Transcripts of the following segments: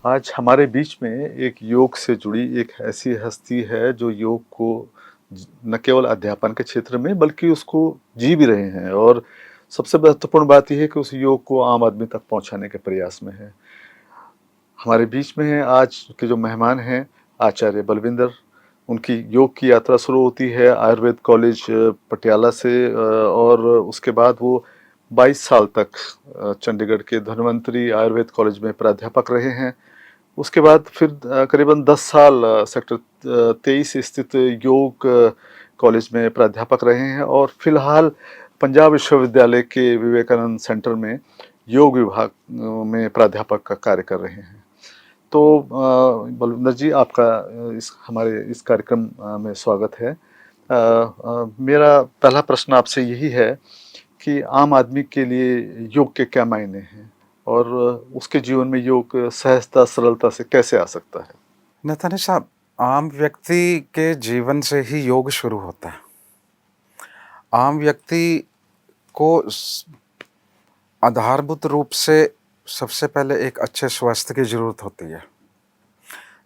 आज हमारे बीच में एक योग से जुड़ी एक ऐसी हस्ती है जो योग को न केवल अध्यापन के क्षेत्र में बल्कि उसको जी भी रहे हैं और सबसे महत्वपूर्ण बात यह है कि उस योग को आम आदमी तक पहुंचाने के प्रयास में है। हमारे बीच में है आज के जो मेहमान हैं आचार्य बलविंदर। उनकी योग की यात्रा शुरू होती है आयुर्वेद कॉलेज पटियाला से और उसके बाद वो 22 साल तक चंडीगढ़ के धन्वंतरी आयुर्वेद कॉलेज में प्राध्यापक रहे हैं। उसके बाद फिर करीबन 10 साल सेक्टर 23 स्थित योग कॉलेज में प्राध्यापक रहे हैं और फिलहाल पंजाब विश्वविद्यालय के विवेकानंद सेंटर में योग विभाग में प्राध्यापक का कार्य कर रहे हैं। तो बलविंदर जी, आपका इस हमारे इस कार्यक्रम में स्वागत है। मेरा पहला प्रश्न आपसे यही है कि आम आदमी के लिए योग के क्या मायने हैं और उसके जीवन में योग सहजता सरलता से कैसे आ सकता है? नथानी साहब, आम व्यक्ति के जीवन से ही योग शुरू होता है। आम व्यक्ति को आधारभूत रूप से सबसे पहले एक अच्छे स्वास्थ्य की ज़रूरत होती है।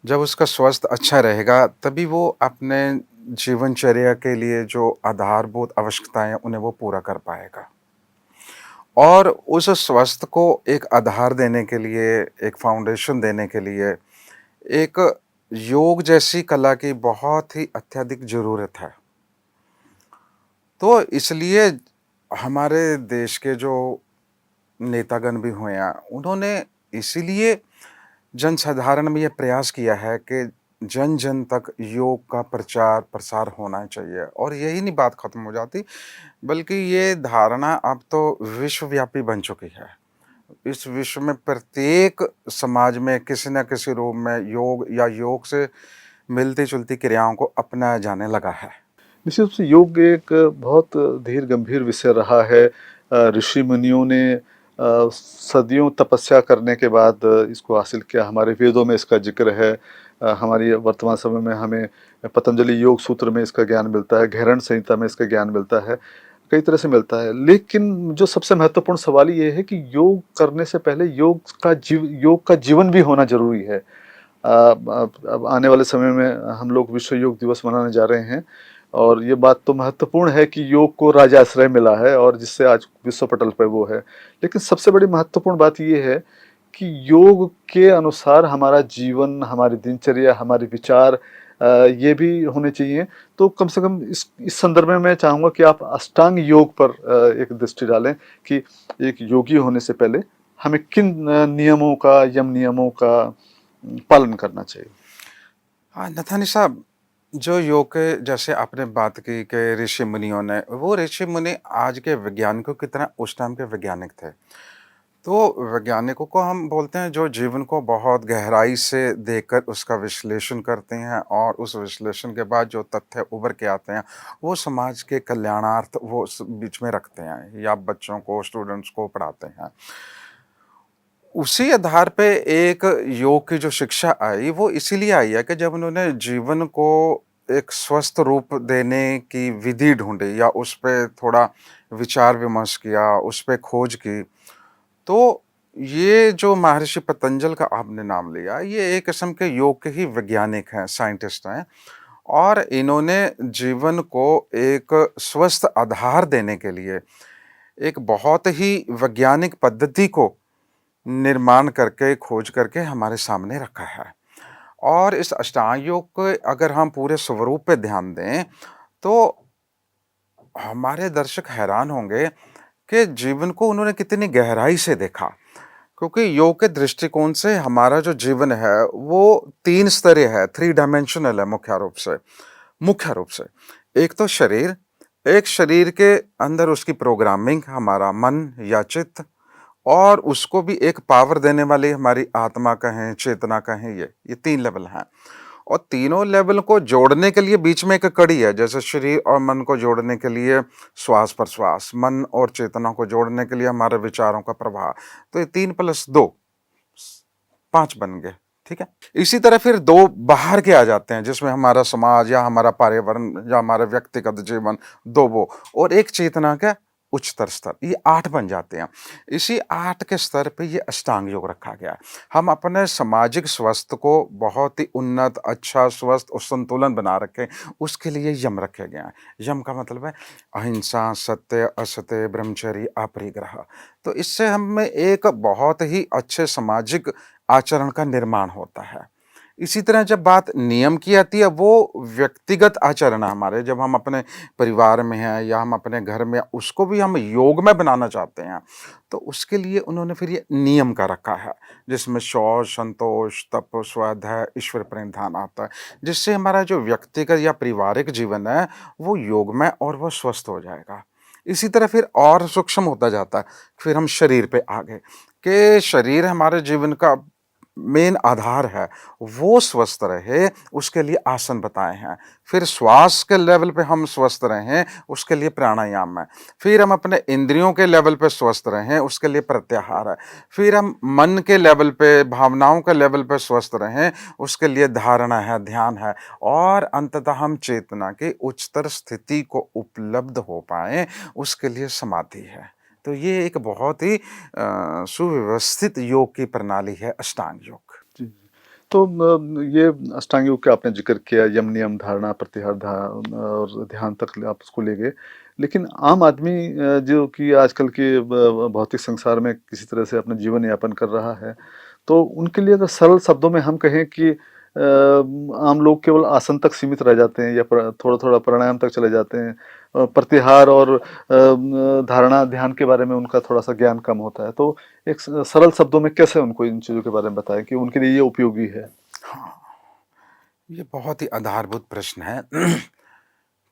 जब उसका स्वास्थ्य अच्छा रहेगा तभी वो अपने जीवनचर्या के लिए जो आधारभूत आवश्यकताएं हैं उन्हें वो पूरा कर पाएगा। और उस स्वास्थ्य को एक आधार देने के लिए, एक फाउंडेशन देने के लिए, एक योग जैसी कला की बहुत ही अत्यधिक ज़रूरत है। तो इसलिए हमारे देश के जो नेतागण भी हुए हैं, उन्होंने इसीलिए जनसाधारण में ये प्रयास किया है कि जन-जन तक योग का प्रचार-प्रसार होना चाहिए। और यही नहीं बात ख़त्म हो जाती, बल्कि ये धारणा अब तो विश्वव्यापी बन चुकी है। इस विश्व में प्रत्येक समाज में किसी न किसी रूप में योग या योग से मिलती-जुलती क्रियाओं को अपनाया जाने लगा है। निश्चित रूप से योग एक बहुत धीर गंभीर विषय रहा है। ऋषि मुनियों ने सदियों तपस्या करने के बाद इसको हासिल किया। हमारे वेदों में इसका जिक्र है। हमारी वर्तमान समय में हमें पतंजलि योग सूत्र में इसका ज्ञान मिलता है, घैरण्य संहिता में इसका ज्ञान मिलता है, कई तरह से मिलता है। लेकिन जो सबसे महत्वपूर्ण सवाल ये है कि योग करने से पहले योग का जीवन भी होना ज़रूरी है। अब आने वाले समय में हम लोग विश्व योग दिवस मनाने जा रहे हैं और ये बात तो महत्वपूर्ण है कि योग को राजाश्रय मिला है और जिससे आज विश्व पटल पर वो है। लेकिन सबसे बड़ी महत्वपूर्ण बात ये है कि योग के अनुसार हमारा जीवन, हमारी दिनचर्या, हमारे विचार ये भी होने चाहिए। तो कम से कम इस संदर्भ में मैं चाहूँगा कि आप अष्टांग योग पर एक दृष्टि डालें कि एक योगी होने से पहले हमें किन नियमों का, यम नियमों का पालन करना चाहिए। हाँ, नथानी साहब, जो योग के जैसे आपने बात की कि ऋषि मुनियों ने, वो ऋषि मुनि आज के वैज्ञानिकों की तरह उस टाइम के वैज्ञानिक थे। तो वैज्ञानिकों को हम बोलते हैं जो जीवन को बहुत गहराई से देखकर उसका विश्लेषण करते हैं और उस विश्लेषण के बाद जो तथ्य उभर के आते हैं, वो समाज के कल्याणार्थ वो बीच में रखते हैं या बच्चों को, स्टूडेंट्स को पढ़ाते हैं। उसी आधार पे एक योग की जो शिक्षा आई वो इसीलिए आई है कि जब उन्होंने जीवन को एक स्वस्थ रूप देने की विधि ढूंढी या उस पे थोड़ा विचार विमर्श किया, उस पे खोज की, तो ये जो महर्षि पतंजल का आपने नाम लिया, ये एक किस्म के योग के ही वैज्ञानिक हैं, साइंटिस्ट हैं। और इन्होंने जीवन को एक स्वस्थ आधार देने के लिए एक बहुत ही वैज्ञानिक पद्धति को निर्माण करके, खोज करके हमारे सामने रखा है। और इस अष्टांग योग को अगर हम पूरे स्वरूप पे ध्यान दें, तो हमारे दर्शक हैरान होंगे कि जीवन को उन्होंने कितनी गहराई से देखा। क्योंकि योग के दृष्टिकोण से हमारा जो जीवन है, वो 3 स्तरीय है, 3 डायमेंशनल है मुख्य रूप से। एक तो शरीर, एक शरीर के अंदर उसकी प्रोग्रामिंग, हमारा मन या चित्त, और उसको भी एक पावर देने वाली हमारी आत्मा कहें, चेतना कहें, ये 3 लेवल हैं। और तीनों लेवल को जोड़ने के लिए बीच में एक कड़ी है, जैसे शरीर और मन को जोड़ने के लिए श्वास प्रश्वास, मन और चेतना को जोड़ने के लिए हमारे विचारों का प्रवाह। तो ये 3 + 2 5 बन गए, ठीक है। इसी तरह फिर 2 बाहर के आ जाते हैं, जिसमें हमारा समाज या हमारा पर्यावरण या हमारा व्यक्तिगत जीवन, 2 वो, और एक चेतना का उच्चतर स्तर, ये 8 बन जाते हैं। इसी 8 के स्तर पे ये अष्टांग योग रखा गया है। हम अपने सामाजिक स्वास्थ्य को बहुत ही उन्नत, अच्छा, स्वस्थ और संतुलन बना रखें, उसके लिए यम रखे गए हैं। यम का मतलब है अहिंसा, सत्य, असत्य, ब्रह्मचर्य, अपरिग्रह। तो इससे हमें एक बहुत ही अच्छे सामाजिक आचरण का निर्माण होता है। इसी तरह जब बात नियम की आती है, वो व्यक्तिगत आचरण है हमारे, जब हम अपने परिवार में हैं या हम अपने घर में, उसको भी हम योग में बनाना चाहते हैं, तो उसके लिए उन्होंने फिर ये नियम का रखा है, जिसमें शौच, संतोष, तप, स्वाध्याय, ईश्वर प्रेम ध्यान आता है, जिससे हमारा जो व्यक्तिगत या पारिवारिक जीवन है, वो योगमय और वो स्वस्थ हो जाएगा। इसी तरह फिर और सूक्ष्म होता जाता है, फिर हम शरीर पे आ गए, कि शरीर हमारे जीवन का मेन आधार है, वो स्वस्थ रहे, उसके लिए आसन बताए हैं। फिर श्वास के लेवल पे हम स्वस्थ रहें, उसके लिए प्राणायाम है। फिर हम अपने इंद्रियों के लेवल पे स्वस्थ रहें, उसके लिए प्रत्याहार है। फिर हम मन के लेवल पे, भावनाओं के लेवल पे स्वस्थ रहें, उसके लिए धारणा है, ध्यान है, और अंततः हम चेतना की उच्चतर स्थिति को उपलब्ध हो पाएँ, उसके लिए समाधि है। तो ये एक बहुत ही सुव्यवस्थित योग की प्रणाली है अष्टांग योग। जी, जी। तो ये अष्टांग योग का आपने ज़िक्र किया, यम, नियम, धारणा, प्रत्याहार और ध्यान तक आप उसको ले गए। लेकिन आम आदमी जो कि आजकल के भौतिक संसार में किसी तरह से अपना जीवन यापन कर रहा है, तो उनके लिए अगर सरल शब्दों में हम कहें कि आम लोग केवल आसन तक सीमित रह जाते हैं या थोड़ा-थोड़ा प्राणायाम तक चले जाते हैं। प्रत्याहार और धारणा, ध्यान के बारे में उनका थोड़ा-सा ज्ञान कम होता है। तो एक सरल शब्दों में कैसे उनको इन चीज़ों के बारे में बताएँ कि उनके लिए ये उपयोगी है? हाँ, ये बहुत ही आधारभूत प्रश्न है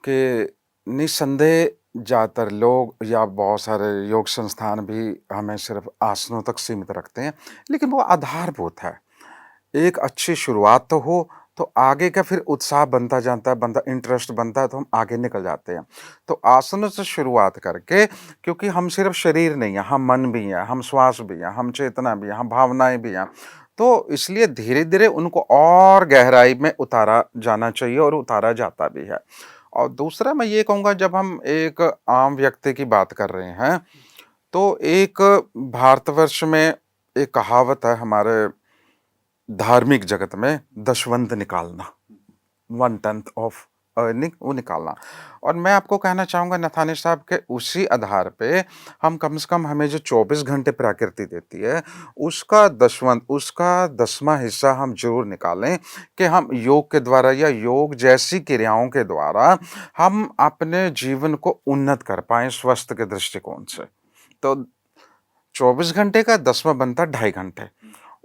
कि निस्संदेह ज़्यादातर लोग या बहुत सारे योग संस्थान भी हमें सिर्फ आसनों तक सीमित रखते हैं, लेकिन वो आधारभूत है। एक अच्छी शुरुआत तो हो, तो आगे का फिर उत्साह बनता जाता है, बनता इंटरेस्ट बनता है, तो हम आगे निकल जाते हैं। तो आसनों से शुरुआत करके, क्योंकि हम सिर्फ शरीर नहीं हैं, हम मन भी हैं, हम श्वास भी हैं, हम चेतना भी हैं, हम भावनाएँ भी हैं। तो इसलिए धीरे-धीरे उनको और गहराई में उतारा जाना चाहिए और उतारा जाता भी है। और दूसरा मैं ये कहूँगा, जब हम एक आम व्यक्ति की बात कर रहे हैं, तो एक भारतवर्ष में एक कहावत है हमारे धार्मिक जगत में, दशवंत निकालना, 1/10 ऑफ अर्निंग वो निकालना। और मैं आपको कहना चाहूँगा नथानी साहब के उसी आधार पे हम कम से कम, हमें जो 24 घंटे प्रकृति देती है, उसका दशवंत, उसका 10वां हिस्सा हम ज़रूर निकालें, कि हम योग के द्वारा या योग जैसी क्रियाओं के द्वारा हम अपने जीवन को उन्नत कर पाएँ स्वास्थ्य के दृष्टिकोण से। तो 24 घंटे का 10वां बनता 2.5 घंटे।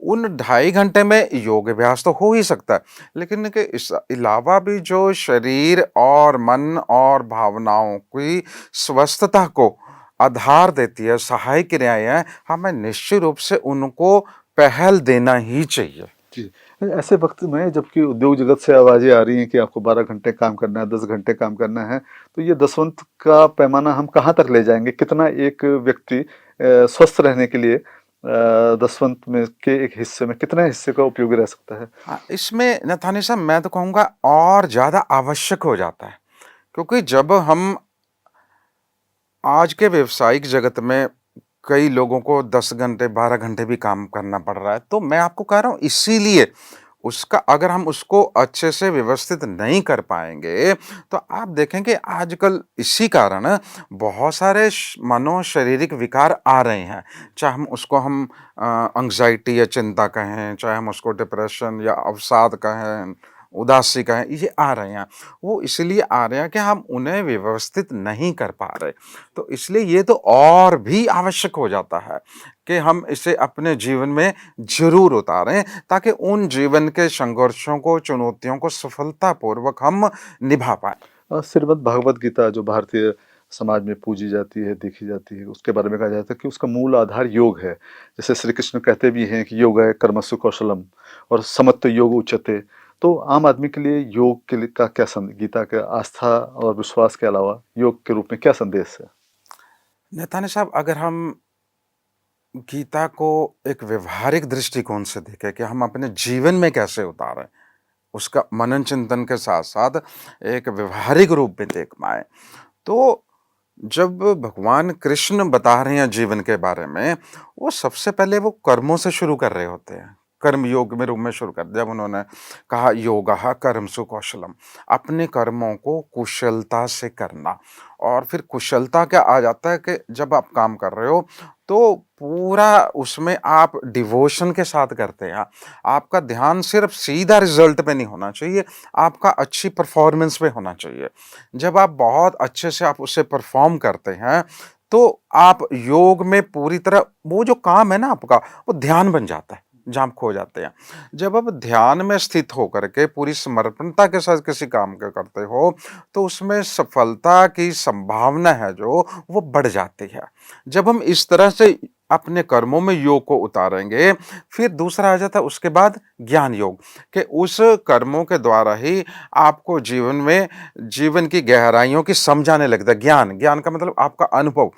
उन 2.5 घंटे में योग अभ्यास तो हो ही सकता है, लेकिन के इस अलावा भी जो शरीर और मन और भावनाओं की स्वस्थता को आधार देती है, सहायक क्रियाएँ हैं, हमें निश्चित रूप से उनको पहल देना ही चाहिए। जी। ऐसे वक़्त में जबकि उद्योग जगत से आवाज़ें आ रही हैं कि आपको 12 घंटे काम करना है, 10 घंटे काम करना है, तो ये दसवंत का पैमाना हम कहाँ तक ले जाएँगे? कितना एक व्यक्ति स्वस्थ रहने के लिए दसवंत में के एक हिस्से में कितने हिस्से का उपयोगी रह सकता है? हाँ, इसमें नथानी साहब मैं तो कहूँगा और ज़्यादा आवश्यक हो जाता है, क्योंकि जब हम आज के व्यावसायिक जगत में कई लोगों को 10 घंटे, 12 घंटे भी काम करना पड़ रहा है, तो मैं आपको कह रहा हूँ, इसीलिए उसका अगर हम उसको अच्छे से व्यवस्थित नहीं कर पाएँगे, तो आप देखेंगे आजकल इसी कारण बहुत सारे मनोशारीरिक विकार आ रहे हैं। चाहे हम उसको एंग्ज़ायटी या चिंता कहें, चाहे हम उसको डिप्रेशन या अवसाद कहें, उदासी कहें, ये आ रहे हैं। वो इसलिए आ रहे हैं कि हम उन्हें व्यवस्थित नहीं कर पा रहे। तो इसलिए ये तो और भी आवश्यक हो जाता है कि हम इसे अपने जीवन में ज़रूर उतारें, ताकि उन जीवन के संघर्षों को, चुनौतियों को सफलतापूर्वक हम निभा पाएँ। श्रीमद् भगवद गीता जो भारतीय समाज में पूजी जाती है, देखी जाती है, उसके बारे में कहा जाता है कि उसका मूल आधार योग है। जैसे श्री कृष्ण कहते भी हैं कि योग है कर्मसु कौशलम और समत्व योग उच्यते। तो आम आदमी के लिए योग के लिए का क्या गीता के आस्था और विश्वास के अलावा योग के रूप में क्या संदेश है? नेतानी साहब, अगर हम गीता को एक व्यवहारिक दृष्टिकोण से देखें कि हम अपने जीवन में कैसे उतारें, उसका मनन चिंतन के साथ-साथ एक व्यवहारिक रूप में देख पाएँ, तो जब भगवान कृष्ण बता रहे हैं जीवन के बारे में, वो सबसे पहले वो कर्मों से शुरू कर रहे होते हैं। कर्म योग में रूप में शुरू कर दिया। जब उन्होंने कहा योगः कर्मसु कौशलम, अपने कर्मों को कुशलता से करना। और फिर कुशलता क्या आ जाता है कि जब आप काम कर रहे हो तो पूरा उसमें आप डिवोशन के साथ करते हैं। आपका ध्यान सिर्फ सीधा रिजल्ट पे नहीं होना चाहिए, आपका अच्छी परफॉर्मेंस पे होना चाहिए। जब आप बहुत अच्छे से आप उसे परफॉर्म करते हैं, तो आप योग में पूरी तरह वो जो काम है ना आपका, वो ध्यान बन जाता है, जहाँ आप खो जाते हैं। जब आप ध्यान में स्थित होकर के पूरी समर्पणता के साथ किसी काम को करते हो, तो उसमें सफलता की संभावना है जो, वो बढ़ जाती है। जब हम इस तरह से अपने कर्मों में योग को उतारेंगे, फिर दूसरा आ जाता है उसके बाद ज्ञान योग, कि उस कर्मों के द्वारा ही आपको जीवन में जीवन की गहराइयों की समझ आने लगता है। ज्ञान, ज्ञान का मतलब आपका अनुभव।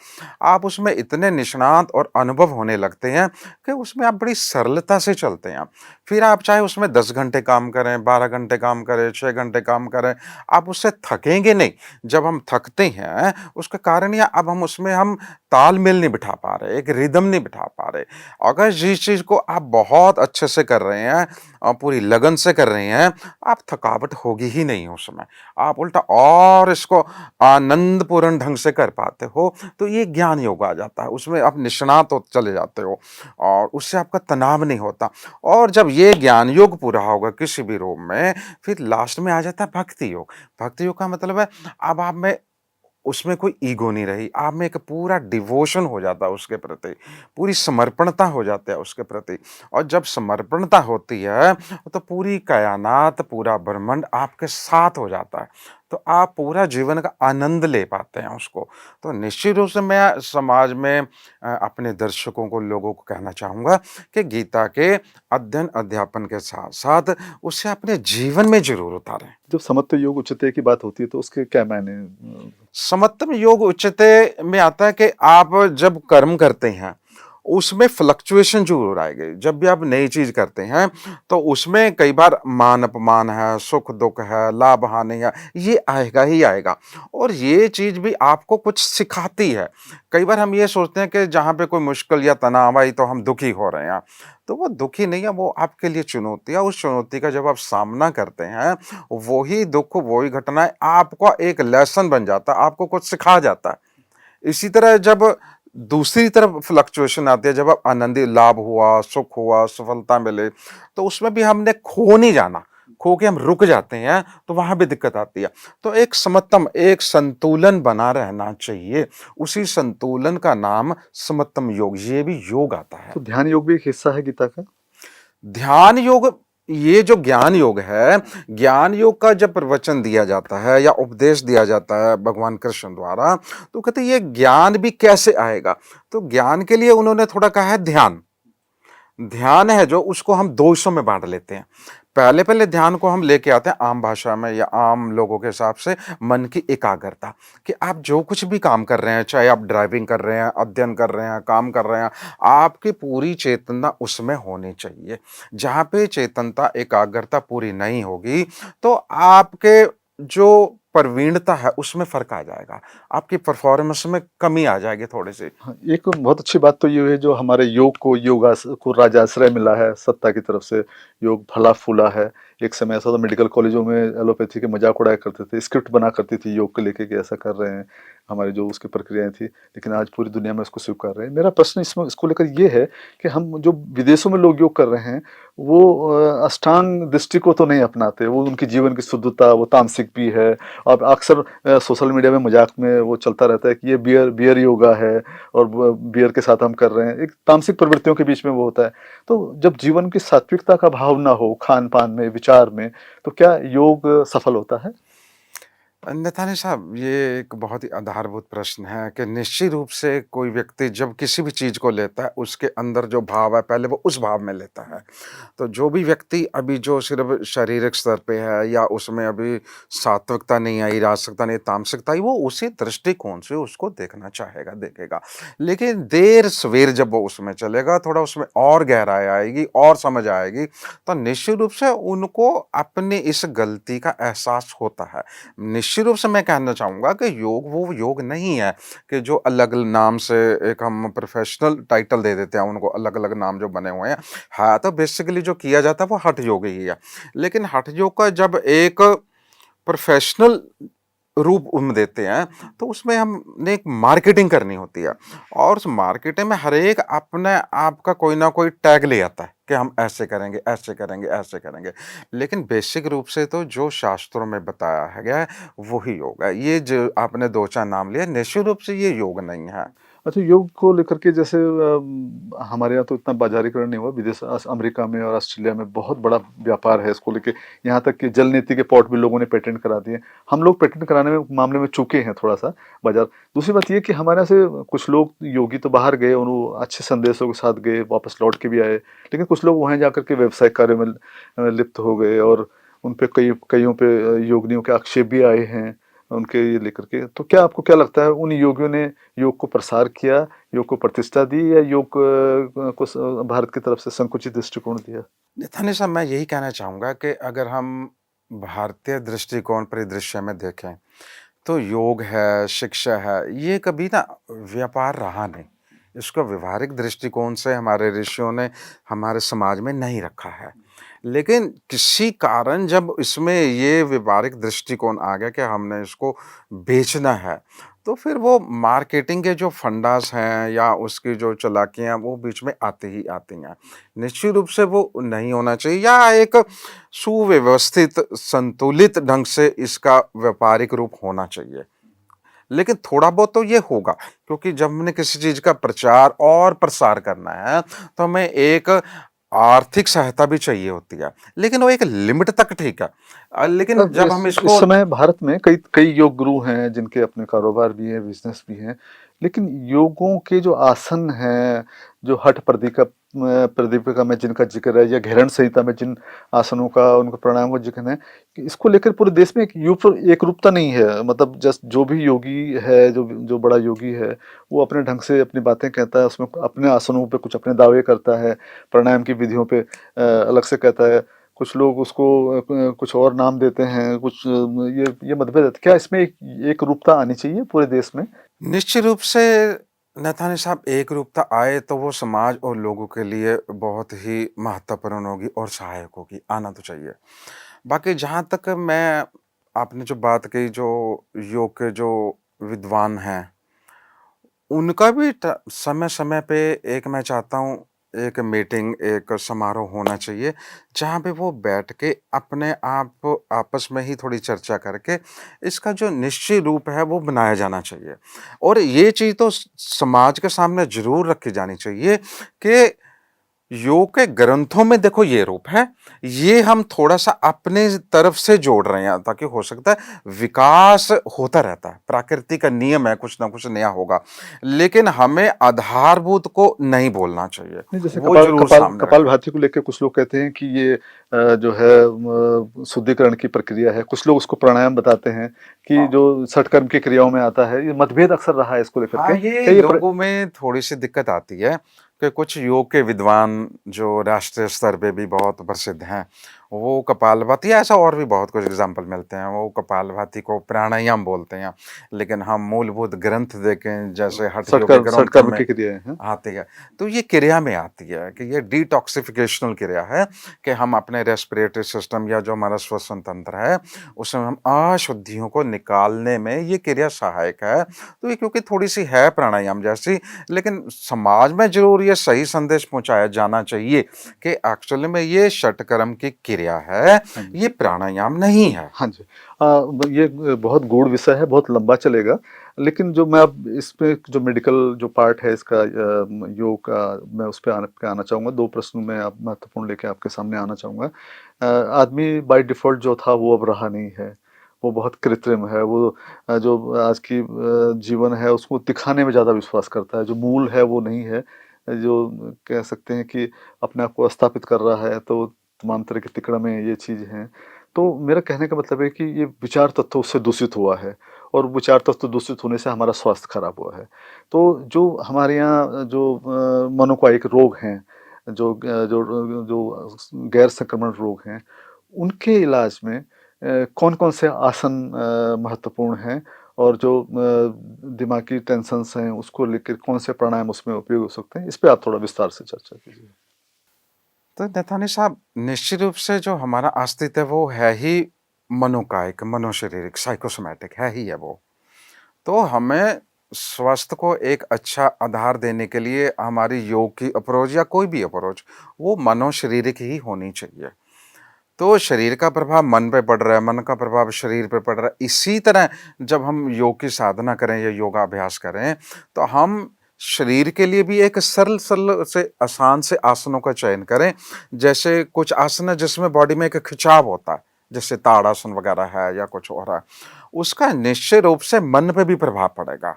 आप उसमें इतने निष्णात और अनुभव होने लगते हैं कि उसमें आप बड़ी सरलता से चलते हैं। फिर आप चाहे उसमें 10 घंटे काम करें, 12 घंटे काम करें, 6 घंटे काम करें, आप उससे थकेंगे नहीं। जब हम थकते हैं, उसका कारण ये अब हम उसमें हम तालमेल नहीं बिठा पा रहे, एक रिदम नहीं बिठा पा रहे। अगर जिस चीज़ को आप बहुत अच्छे से कर रहे हैं, पूरी लगन से कर रहे हैं, आप थकावट होगी ही नहीं उसमें। आप उल्टा और इसको आनंदपूर्ण ढंग से कर पाते हो, तो ये ज्ञान योग आ जाता है। उसमें आप निष्णात हो चले जाते हो और उससे आपका तनाव नहीं होता। और जब ये ज्ञान योग पूरा होगा किसी भी रूप में, फिर लास्ट में आ जाता है भक्ति योग। भक्ति योग का मतलब है अब आप में उसमें कोई ईगो नहीं रही, आप में एक पूरा डिवोशन हो जाता है उसके प्रति, पूरी समर्पणता हो जाता है उसके प्रति। और जब समर्पणता होती है, तो पूरी कायनात, पूरा ब्रह्मांड आपके साथ हो जाता है। तो आप पूरा जीवन का आनंद ले पाते हैं उसको। तो निश्चित रूप से मैं समाज में अपने दर्शकों को, लोगों को कहना चाहूँगा कि गीता के अध्ययन, अध्यापन के साथ-साथ उसे अपने जीवन में ज़रूर उतारें। जब समत्व योग उच्चते की बात होती है तो उसके क्या मायने? समत्तम योग उच्चते में आता है कि आप जब कर्म करते हैं, उसमें फ्लक्चुएशन ज़रूर आएगी। जब भी आप नई चीज़ करते हैं, तो उसमें कई बार मान-अपमान है, सुख-दुःख है, लाभ-हानि है, ये आएगा ही आएगा। और ये चीज़ भी आपको कुछ सिखाती है। कई बार हम ये सोचते हैं कि जहाँ पे कोई मुश्किल या तनाव आई तो हम दुखी हो रहे हैं। तो वो दुखी नहीं है, वो आपके लिए चुनौती है। उस चुनौती का जब आप सामना करते हैं, वही दुःख, वही घटनाएँ आपका एक लेसन बन जाता है, आपको कुछ सिखा जाता है। इसी तरह जब दूसरी तरफ फ्लक्चुएशन आती है, जब आप आनंदी लाभ हुआ, सुख हुआ, सफलता मिले, तो उसमें भी हमने खो नहीं जाना, खो के हम रुक जाते हैं, तो वहाँ भी दिक्कत आती है। तो एक समत्तम, एक संतुलन बना रहना चाहिए। उसी संतुलन का नाम समत्तम योग, ये भी योग आता है। तो ध्यान योग भी एक हिस्सा है गीता का? ध्यान योग, ये जो ज्ञान योग है, ज्ञान योग का जब प्रवचन दिया जाता है या उपदेश दिया जाता है भगवान कृष्ण द्वारा, तो कहते हैं ये ज्ञान भी कैसे आएगा? तो ज्ञान के लिए उन्होंने थोड़ा कहा है ध्यान। ध्यान है जो, उसको हम 2 हिस्सों में बाँट लेते हैं। पहले ध्यान को हम लेके आते हैं आम भाषा में या आम लोगों के हिसाब से, मन की एकाग्रता, कि आप जो कुछ भी काम कर रहे हैं, चाहे आप ड्राइविंग कर रहे हैं, अध्ययन कर रहे हैं, काम कर रहे हैं, आपकी पूरी चेतना उसमें होनी चाहिए। जहाँ पे चेतनता, एकाग्रता पूरी नहीं होगी, तो आपके जो प्रवीणता है उसमें फ़र्क आ जाएगा। आपकी परफ़ॉर्मेंस में कमी आ जाएगी थोड़ी-सी। हाँ, एक बहुत अच्छी बात तो ये है जो हमारे योग को राजाश्रय मिला है सत्ता की तरफ से, योग फला फूला है। एक समय ऐसा था मेडिकल कॉलेजों में एलोपैथी के मजाक उड़ाया करते थे, स्क्रिप्ट बना करती थी योग को लेके कि ऐसा कर रहे हैं, हमारी जो उसकी प्रक्रियाएं थी, लेकिन आज पूरी दुनिया में इसको स्वीकार रहे हैं। मेरा प्रश्न इसमें इसको लेकर ये है कि हम जो विदेशों में लोग योग कर रहे हैं, वो अष्टांग दृष्टि को तो नहीं अपनाते, वो उनकी जीवन की शुद्धता, वो तामसिक भी है। और अक्सर सोशल मीडिया में मजाक में वो चलता रहता है कि ये बियर बियर योगा है और बियर के साथ हम कर रहे हैं, एक तामसिक प्रवृत्तियों के बीच में वो होता है। तो जब जीवन की सात्विकता का भाव ना हो खान पान में, विचार में, तो क्या योग सफल होता है? नथानी साहब, ये एक बहुत ही आधारभूत प्रश्न है कि निश्चित रूप से कोई व्यक्ति जब किसी भी चीज़ को लेता है, उसके अंदर जो भाव है, पहले वो उस भाव में लेता है। तो जो भी व्यक्ति अभी जो सिर्फ़ शारीरिक स्तर पे है या उसमें अभी सात्विकता नहीं आई, राजसिकता नहीं, तामसिकता आई, वो उसी दृष्टिकोण से उसको देखना चाहेगा, देखेगा। लेकिन देर-सवेर जब वो उसमें चलेगा, थोड़ा उसमें और गहराई आएगी और समझ आएगी, तो निश्चित रूप से उनको अपनी इस गलती का एहसास होता है। निश्चित रूप से मैं कहना चाहूँगा कि योग वो योग नहीं है कि जो अलग नाम से एक हम प्रोफ़ेशनल टाइटल दे देते हैं उनको, अलग-अलग नाम जो बने हुए हैं। हाँ, तो बेसिकली जो किया जाता है वो हठ योग ही है। लेकिन हठ योग का जब एक प्रोफ़ेशनल रूप देते हैं, तो उसमें हमने एक मार्केटिंग करनी होती है और उस मार्केटिंग में हर एक अपने आप का कोई ना कोई टैग ले आता है कि हम ऐसे करेंगे, ऐसे करेंगे, ऐसे करेंगे। लेकिन बेसिक रूप से तो जो शास्त्रों में बताया है गया है, वो ही योग है। ये जो आपने 2-4 नाम लिए, निश्चित रूप से ये योग नहीं है। अच्छा, योग को लेकर के जैसे हमारे यहाँ तो इतना बाज़ारीकरण नहीं हुआ, विदेश अमेरिका में और ऑस्ट्रेलिया में बहुत बड़ा व्यापार है इसको लेके। यहाँ तक कि जल नीति के पॉट भी लोगों ने पेटेंट करा दिए। हम लोग पेटेंट कराने में मामले में चूके हैं थोड़ा-सा बाज़ार। दूसरी बात ये कि हमारे यहाँ से कुछ लोग योगी तो बाहर गए और वो अच्छे संदेशों के साथ गए, वापस लौट के भी आए। लेकिन कुछ लोग वहाँ जाकर के व्यावसायिक कार्यों में लिप्त हो गए और उन पे कइयों पे योगिनियों के आक्षेप भी आए हैं, उनके ये लेकर के। तो क्या आपको क्या लगता है उन योगियों ने योग को प्रसार किया, योग को प्रतिष्ठा दी या योग को भारत की तरफ से संकुचित दृष्टिकोण दिया? निथानी साहब, मैं यही कहना चाहूँगा कि अगर हम भारतीय दृष्टिकोण परिदृश्य में देखें, तो योग है, शिक्षा है, ये कभी ना व्यापार रहा नहीं। इसको व्यावहारिक दृष्टिकोण से हमारे ऋषियों ने हमारे समाज में नहीं रखा है। लेकिन किसी कारण जब इसमें ये व्यावहारिक दृष्टिकोण आ गया कि हमने इसको बेचना है, तो फिर वो मार्केटिंग के जो फंडास हैं या उसकी जो चालाकियाँ वो बीच में आती ही आती हैं। निश्चित रूप से वो नहीं होना चाहिए या एक सुव्यवस्थित, संतुलित ढंग से इसका व्यापारिक रूप होना चाहिए। लेकिन थोड़ा बहुत तो ये होगा, क्योंकि जब हमने किसी चीज़ का प्रचार और प्रसार करना है, तो हमें एक आर्थिक सहायता भी चाहिए होती है। लेकिन वो एक लिमिट तक ठीक है। लेकिन अब जब हम इस इसको समय भारत में कई कई योग गुरु हैं जिनके अपने कारोबार भी है, बिजनेस भी हैं। लेकिन योगों के जो आसन हैं, जो हठ प्रदीपिका में जिनका जिक्र है या घेरण संहिता में जिन आसनों का उनका प्राणायाम का जिक्र है, कि इसको लेकर पूरे देश में एक रूपता नहीं है। मतलब जस्ट जो भी योगी है, जो जो बड़ा योगी है, वो अपने ढंग से अपनी बातें कहता है, उसमें अपने आसनों पे कुछ अपने दावे करता है, प्राणायाम की विधियों पे अलग से कहता है। कुछ लोग उसको कुछ और नाम देते हैं, कुछ ये मतभेद है। क्या इसमें एक रूपता आनी चाहिए पूरे देश में? निश्चित रूप से नथानी साहब एकरूपता आए तो वो समाज और लोगों के लिए बहुत ही महत्वपूर्ण होगी और सहायक होगी, आना तो चाहिए। बाकी जहाँ तक मैं आपने जो बात कही जो योग के जो विद्वान हैं, उनका भी समय-समय पे एक मैं चाहता हूँ एक मीटिंग, एक समारोह होना चाहिए, जहाँ पे वो बैठ के अपने आप आपस में ही थोड़ी चर्चा करके इसका जो निश्चित रूप है वो बनाया जाना चाहिए। और ये चीज़ तो समाज के सामने ज़रूर रखी जानी चाहिए कि योग के ग्रंथों में देखो ये रूप है, ये हम थोड़ा-सा अपने तरफ से जोड़ रहे हैं ताकि हो सकता है विकास होता रहता है, प्रकृति का नियम है, कुछ ना कुछ नया होगा। लेकिन हमें आधारभूत को नहीं बोलना चाहिए, नहीं, जैसे वो कपाल ज़रूर कपाल सामने रखें। कपालभाति को लेके कुछ लोग कहते हैं कि ये जो है शुद्धिकरण की प्रक्रिया है। कुछ लोग उसको प्राणायाम बताते हैं कि हाँ। जो षटकर्म की क्रियाओं में आता है। ये मतभेद अक्सर रहा है इसको लेकर के। हाँ, ये क्या ये लोगों में थोड़ी-सी दिक्कत आती है कि कुछ योग के विद्वान जो राष्ट्रीय स्तर पे भी बहुत प्रसिद्ध हैं, वो कपालभाति ऐसा और भी बहुत कुछ एग्ज़ाम्पल मिलते हैं, वो कपालभाति को प्राणायाम बोलते हैं। लेकिन हम मूलभूत ग्रंथ देखें जैसे हठ योग के षटकर्म ग्रंथों षटकर्म में की क्रियाएँ हैं। आती है, तो ये क्रिया में आती है कि ये डिटॉक्सिफिकेशनल क्रिया है कि हम अपने रेस्पिरेटरी सिस्टम या जो हमारा श्वसन तंत्र है, उसमें हम अशुद्धियों को निकालने में ये क्रिया सहायक है। तो ये क्योंकि थोड़ी-सी है प्राणायाम जैसी, लेकिन समाज में ज़रूर ये सही संदेश पहुँचाया जाना चाहिए कि एक्चुअली में ये षटकर्म की क्रिया है, हाँ जी। ये प्राणायाम नहीं है। हाँ जी। ये बहुत गूढ़ विषय है, बहुत लंबा चलेगा। लेकिन जो मैं अब इसपे जो मेडिकल जो पार्ट है इसका योग का मैं उस पे आना चाहूँगा। 2 प्रश्न मैं अब महत्वपूर्ण लेके आपके सामने आना चाहूँगा। आदमी बाय डिफ़ॉल्ट जो था वो अब रहा नहीं है। वो बहुत कृत्रिम है। वो जो आज की जीवन है उसको दिखाने में ज़्यादा विश्वास करता है। जो मूल है वो नहीं है। जो कह सकते हैं कि अपने आप को स्थापित कर रहा है तो तमाम तरह की तिकड़में ये चीज़ हैं। तो मेरा कहने का मतलब है कि ये विचार तत्व उससे दूषित हुआ है और विचार तत्व दूषित होने से हमारा स्वास्थ्य खराब हुआ है। तो जो हमारे यहाँ जो मनोकायिक रोग हैं, जो गैर संक्रमण रोग हैं, उनके इलाज में कौन-कौन से आसन महत्वपूर्ण हैं और जो दिमागी टेंशन्स हैं उसको लेकर कौन से प्राणायाम उसमें उपयोग हो सकते हैं? इस पे आप थोड़ा विस्तार से चर्चा कीजिए। तो नथानी साहब, निश्चित रूप से जो हमारा अस्तित्व है वो है ही मनोकायिक, मनोशारीरिक, साइकोसोमैटिक है ही है वो। तो हमें स्वास्थ्य को एक अच्छा आधार देने के लिए हमारी योग की अप्रोच या कोई भी अप्रोच वो मनोशारीरिक ही होनी चाहिए। तो शरीर का प्रभाव मन पे पड़ रहा है, मन का प्रभाव शरीर पे पड़ रहा है। इसी तरह जब हम योग की साधना करें या योगाभ्यास करें, तो हम शरीर के लिए भी एक सरल-सरल से आसान से आसनों का चयन करें। जैसे कुछ आसन है जिसमें बॉडी में एक खिंचाव होता है, जैसे ताड़ासन वगैरह है या कुछ और है। उसका निश्चित रूप से मन पे भी प्रभाव पड़ेगा।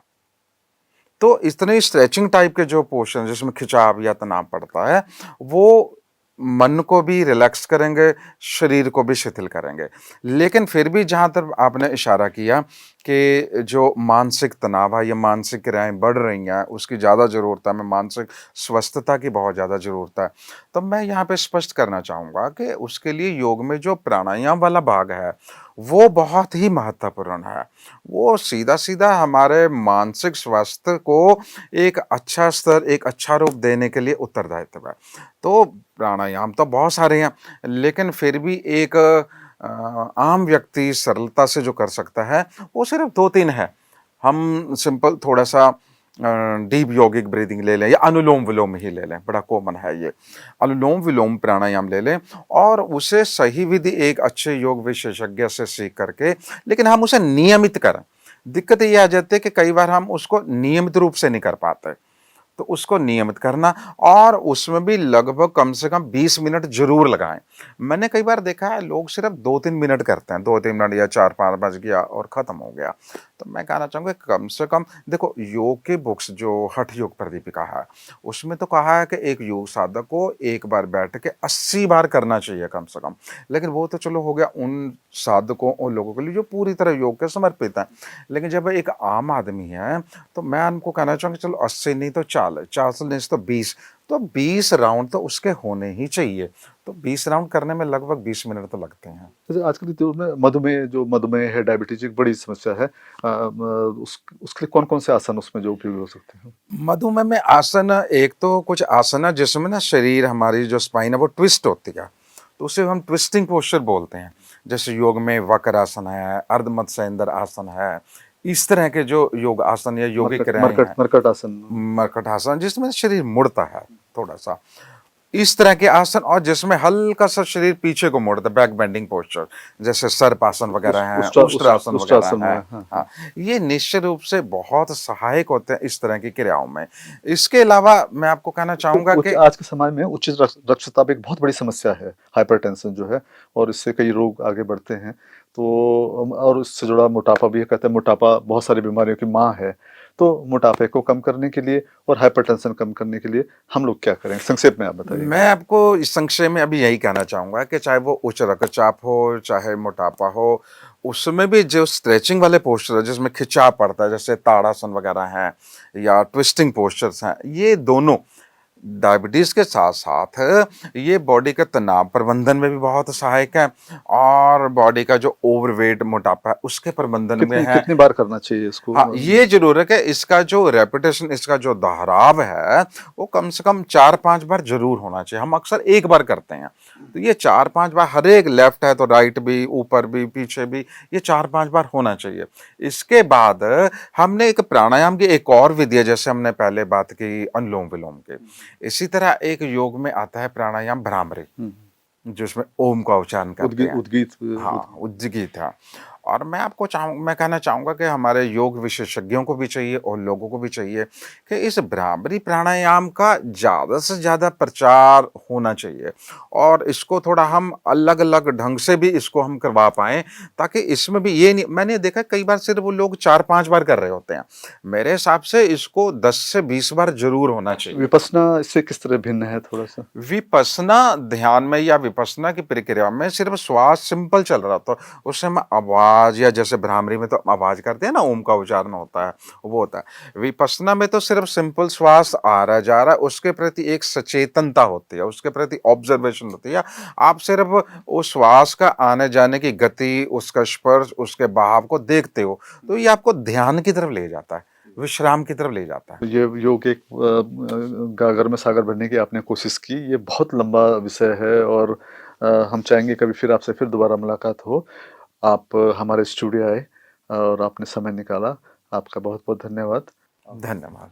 तो इतने स्ट्रेचिंग टाइप के जो पोर्शन जिसमें खिंचाव या तनाव पड़ता है, वो मन को भी रिलैक्स करेंगे, शरीर को भी शिथिल करेंगे। लेकिन फिर भी जहाँ तक आपने इशारा किया कि जो मानसिक तनाव है या मानसिक क्रियाएँ बढ़ रही हैं, उसकी ज़्यादा ज़रूरत है, हमें मानसिक स्वस्थता की बहुत ज़्यादा ज़रूरत है। तो मैं यहाँ पे स्पष्ट करना चाहूँगा कि उसके लिए योग में जो प्राणायाम वाला भाग है, वो बहुत ही महत्वपूर्ण है। वो सीधा-सीधा हमारे मानसिक स्वास्थ्य को एक अच्छा स्तर, एक अच्छा रूप देने के लिए उत्तरदायित्व है। तो प्राणायाम तो बहुत सारे हैं, लेकिन फिर भी एक आम व्यक्ति सरलता से जो कर सकता है, वो सिर्फ़ 2-3 है। हम सिंपल थोड़ा-सा डीप यौगिक ब्रीदिंग ले लें या अनुलोम-विलोम ही ले लें, बड़ा कॉमन है ये। अनुलोम-विलोम प्राणायाम ले लें और उसे सही विधि एक अच्छे योग विशेषज्ञ से सीख करके, लेकिन हम उसे नियमित करें। दिक्कत ये आ जाती है कि कई बार हम उसको नियमित रूप से नहीं कर पाते। तो उसको नियमित करना और उसमें भी लगभग कम से कम 20 मिनट ज़रूर लगाएँ। मैंने कई बार देखा है लोग सिर्फ़ 2-3 मिनट करते हैं, 2-3 मिनट या 4-5 बज गया और ख़त्म हो गया। तो मैं कहना चाहूँगा कम से कम देखो, योग की बुक्स जो हठ योग प्रदीपिका है, उसमें तो कहा है कि एक योग साधक को एक बार बैठ के 80 बार करना चाहिए कम से कम। लेकिन वो तो चलो हो गया उन साधकों, उन लोगों के लिए जो पूरी तरह योग के समर्पित हैं। लेकिन जब एक आम आदमी है, तो मैं उनको कहना चाहूँगा चलो 80 नहीं तो 40 नहीं तो 20, तो 20 राउंड तो उसके होने ही चाहिए। तो 20 राउंड करने में लगभग 20 मिनट तो लगते हैं। जैसे आजकल के दौर में मधुमेह है, डायबिटीज एक बड़ी समस्या है। उसके लिए कौन-कौन से आसन उसमें जो उपयोगी हो सकते हैं? मधुमेह में आसन, एक तो कुछ आसन है जिसमें ना शरीर, हमारी जो स्पाइन है वो ट्विस्ट होती है, तो उसे हम ट्विस्टिंग पोस्चर बोलते हैं। जैसे योग में वक्रासन है, अर्धमत्स्येंद्र आसन है, इस तरह के जो योग आसन या योगिक क्रियाएं हैं, मरकट आसन। मरकट आसन जिसमें शरीर मुड़ता है थोड़ा सा, इस तरह के आसन, और जिसमें हल्का सा शरीर पीछे को मोड़ता है, बैक बेंडिंग पोस्चर, जैसे सर्पासन वगैरह हैं, उष्ट्रासन वगैरह हैं। हाँ, ये निश्चित रूप से बहुत सहायक होते हैं इस तरह की क्रियाओं में। इसके अलावा मैं आपको कहना चाहूंगा कि आज के समय में उच्च रक्तचाप एक बहुत बड़ी समस्या है, हाइपरटेंशन जो है, और इससे कई रोग आगे बढ़ते हैं। तो और इससे जुड़ा मोटापा भी है, कहते हैं मोटापा बहुत सारी बीमारियों की माँ है। तो मोटापे को कम करने के लिए और हाइपरटेंशन कम करने के लिए हम लोग क्या करें? संक्षेप में आप बताइए। मैं आपको इस संक्षेप में अभी यही कहना चाहूँगा कि चाहे वो उच्च रक्तचाप हो, चाहे मोटापा हो, उसमें भी जो स्ट्रेचिंग वाले पोस्चर है जिसमें खिंचाव पड़ता है, जैसे ताड़ासन वगैरह हैं या ट्विस्टिंग पोस्चर्स हैं, ये दोनों डायबिटीज़ के साथ-साथ ये बॉडी के तनाव प्रबंधन में भी बहुत सहायक है और बॉडी का जो ओवरवेट, मोटापा है, उसके प्रबंधन में है। कितनी बार करना चाहिए इसको? हाँ, ये ज़रूर है कि इसका जो रेपिटेशन, इसका जो दोहराव है, वो कम से कम 4-5 बार ज़रूर होना चाहिए। हम अक्सर एक बार करते हैं, तो ये 4-5 बार, हर एक लेफ्ट है तो राइट भी, ऊपर भी, पीछे भी, ये 4-5 बार होना चाहिए। इसके बाद हमने एक प्राणायाम की एक और विधि है, जैसे हमने पहले बात की अनुलोम-विलोम की। इसी तरह एक योग में आता है प्राणायाम भ्रामरी, जिसमें ओम का उच्चारण करते हैं। उद्गीत। हाँ, उद्गीत है। और मैं कहना चाहूँगा कि हमारे योग विशेषज्ञों को भी चाहिए और लोगों को भी चाहिए कि इस भ्रामरी प्राणायाम का ज़्यादा से ज़्यादा प्रचार होना चाहिए और इसको थोड़ा हम अलग-अलग ढंग से भी इसको हम करवा पाएँ, ताकि इसमें भी ये नहीं, मैंने देखा कई बार सिर्फ वो लोग 4-5 बार कर रहे होते हैं। मेरे हिसाब से इसको 10 से 20 बार ज़रूर होना चाहिए। विपश्यना इससे किस तरह भिन्न है थोड़ा-सा? विपश्यना ध्यान में या विपश्यना की प्रक्रिया में सिर्फ श्वास सिंपल चल रहा था, उस समय आवाज़ आवाज, या जैसे भ्रामरी में तो आवाज करते हैं ना, ओम का उच्चारण होता है, वो होता है। विपश्यना में तो सिर्फ सिंपल श्वास आ रहा है जा रहा है, उसके प्रति एक सचेतनता होती है, उसके प्रति ऑब्जर्वेशन होती है। आप सिर्फ उस श्वास का आने जाने की गति, उसका स्पर्श, उसके बहाव को देखते हो, तो ये आपको ध्यान की तरफ ले जाता है, विश्राम की तरफ ले जाता है। तो ये योग एक गागर में सागर भरने की आपने कोशिश की, ये बहुत लंबा विषय है और हम चाहेंगे कभी फिर आपसे फिर दोबारा मुलाकात हो। आप हमारे स्टूडियो आए और आपने समय निकाला, आपका बहुत बहुत धन्यवाद। धन्यवाद।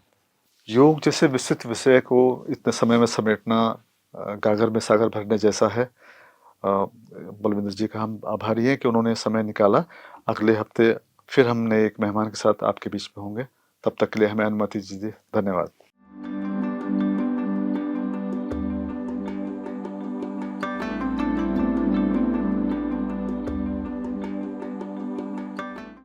योग जैसे विस्तृत विषय को इतने समय में समेटना गागर में सागर भरने जैसा है। बलविंदर जी का हम आभारी हैं कि उन्होंने समय निकाला। अगले हफ्ते फिर हम नए एक मेहमान के साथ आपके बीच में होंगे। तब तक के लिए हमें अनुमति दीजिए। धन्यवाद।